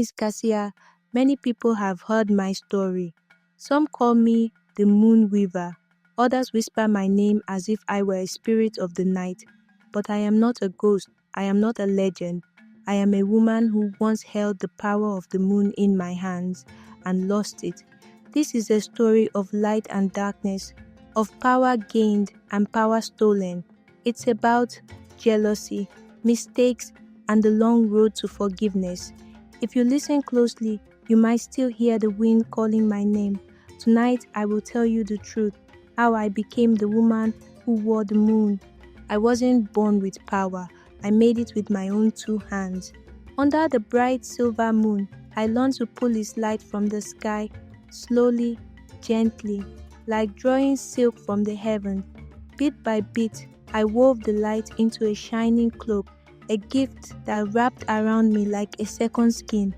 is Kasiya. Many people have heard my story. Some call me the Moon Weaver. Others whisper my name as if I were a spirit of the night. But I am not a ghost. I am not a legend. I am a woman who once held the power of the moon in my hands and lost it. This is a story of light and darkness, of power gained and power stolen. It's about jealousy, mistakes, and the long road to forgiveness. If you listen closely, you might still hear the wind calling my name. Tonight, I will tell you the truth, how I became the woman who wore the moon. I wasn't born with power. I made it with my own 2 hands. Under the bright silver moon, I learned to pull its light from the sky, slowly, gently, like drawing silk from the heaven. Bit by bit, I wove the light into a shining cloak, a gift that wrapped around me like a second skin.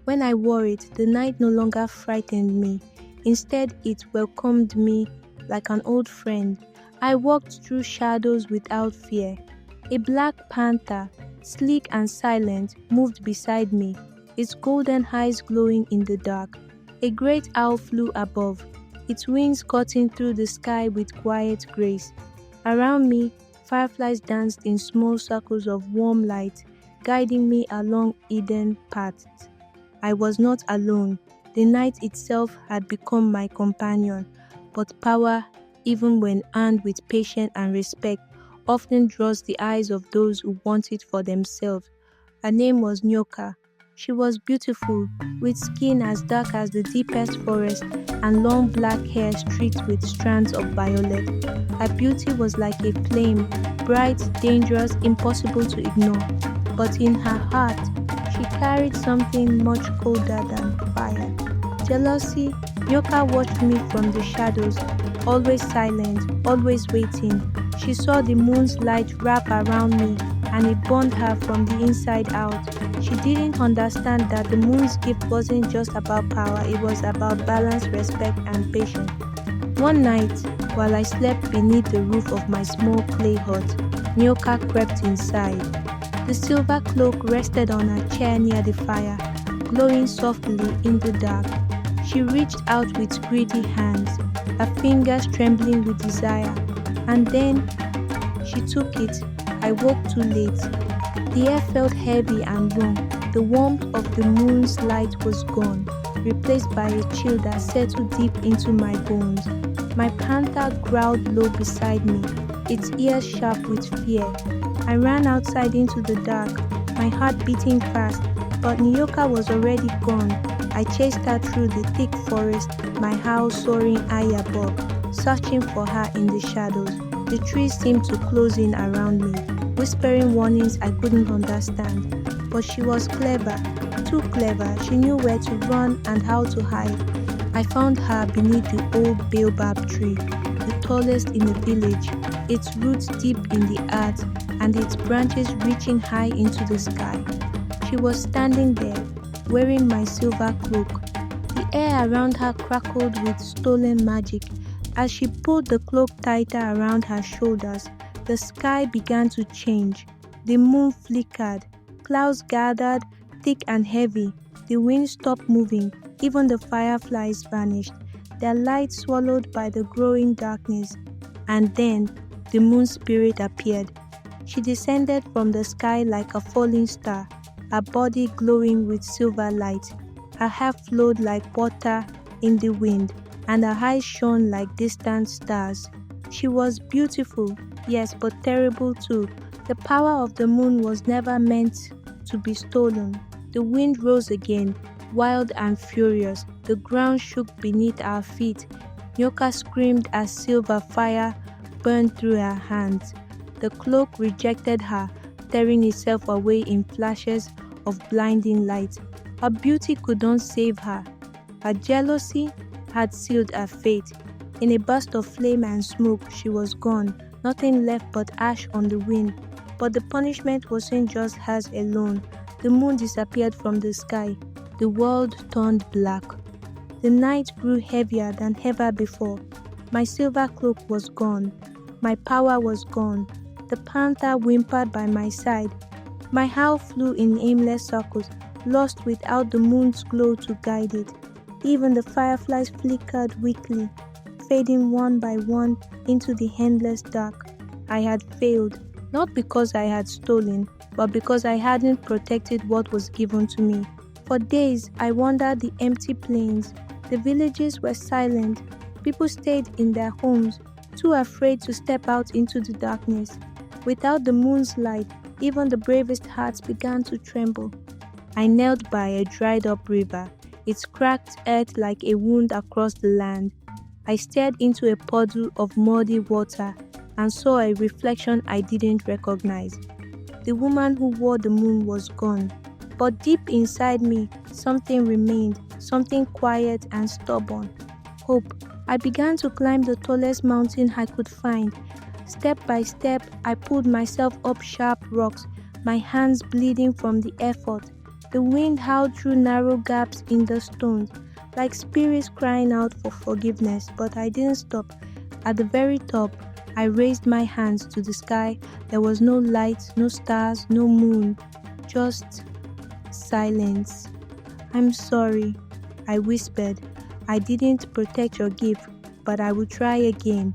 When I wore it, the night no longer frightened me. Instead, it welcomed me like an old friend. I walked through shadows without fear. A black panther, sleek and silent, moved beside me, its golden eyes glowing in the dark. A great owl flew above, its wings cutting through the sky with quiet grace. Around me, fireflies danced in small circles of warm light, guiding me along hidden paths. I was not alone. The night itself had become my companion, but power, even when earned with patience and respect, often draws the eyes of those who want it for themselves. Her name was Nyoka. She was beautiful, with skin as dark as the deepest forest and long black hair streaked with strands of violet. Her beauty was like a flame, bright, dangerous, impossible to ignore. But in her heart, she carried something much colder than fire. Jealousy. Nyoka watched me from the shadows, always silent, always waiting. She saw the moon's light wrap around me, and it burned her from the inside out. She didn't understand that the moon's gift wasn't just about power, it was about balance, respect, and patience. One night, while I slept beneath the roof of my small clay hut, Nyoka crept inside. The silver cloak rested on a chair near the fire, glowing softly in the dark. She reached out with greedy hands, her fingers trembling with desire, and then she took it. I woke too late. The air felt heavy and warm. The warmth of the moon's light was gone, replaced by a chill that settled deep into my bones. My panther growled low beside me, its ears sharp with fear. I ran outside into the dark, my heart beating fast, but Nyoka was already gone. I chased her through the thick forest, my howl soaring high above, searching for her in the shadows. The trees seemed to close in around me, whispering warnings I couldn't understand. But she was clever, too clever. She knew where to run and how to hide. I found her beneath the old baobab tree, the tallest in the village, its roots deep in the earth and its branches reaching high into the sky. She was standing there, wearing my silver cloak. The air around her crackled with stolen magic. As she pulled the cloak tighter around her shoulders, the sky began to change. The moon flickered. Clouds gathered, thick and heavy. The wind stopped moving. Even the fireflies vanished, their light swallowed by the growing darkness. And then the moon spirit appeared. She descended from the sky like a falling star, her body glowing with silver light. Her hair flowed like water in the wind, and her eyes shone like distant stars. She was beautiful, yes, but terrible too. The power of the moon was never meant to be stolen. The wind rose again, wild and furious. The ground shook beneath our feet. Nyoka screamed as silver fire burned through her hands. The cloak rejected her, tearing itself away in flashes of blinding light. Her beauty could not save her. Her jealousy had sealed her fate. In a burst of flame and smoke, she was gone, nothing left but ash on the wind. But the punishment wasn't just hers alone. The moon disappeared from the sky. The world turned black. The night grew heavier than ever before. My silver cloak was gone. My power was gone. The panther whimpered by my side. My howl flew in aimless circles, lost without the moon's glow to guide it. Even the fireflies flickered weakly, fading one by one into the endless dark. I had failed, not because I had stolen, but because I hadn't protected what was given to me. For days, I wandered the empty plains. The villages were silent. People stayed in their homes, too afraid to step out into the darkness. Without the moon's light, even the bravest hearts began to tremble. I knelt by a dried-up river, its cracked earth like a wound across the land. I stared into a puddle of muddy water and saw a reflection I didn't recognize. The woman who wore the moon was gone, but deep inside me, something remained, something quiet and stubborn. Hope. I began to climb the tallest mountain I could find. Step by step, I pulled myself up sharp rocks, my hands bleeding from the effort. The wind howled through narrow gaps in the stones, like spirits crying out for forgiveness, but I didn't stop. At the very top, I raised my hands to the sky. There was no light, no stars, no moon, just silence. "I'm sorry," I whispered. "I didn't protect your gift, but I will try again."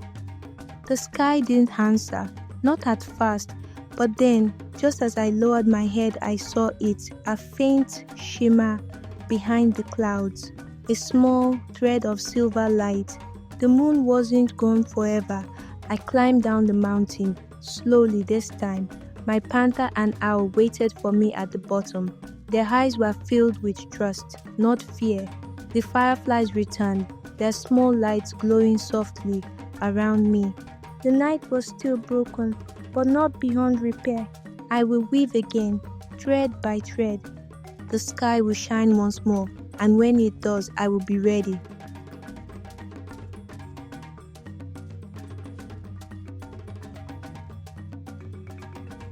The sky didn't answer, not at first, but then, just as I lowered my head, I saw it, a faint shimmer behind the clouds, a small thread of silver light. The moon wasn't gone forever. I climbed down the mountain, slowly this time. My panther and owl waited for me at the bottom. Their eyes were filled with trust, not fear. The fireflies returned, their small lights glowing softly around me. The night was still broken, but not beyond repair. I will weave again, thread by thread. The sky will shine once more, and when it does, I will be ready.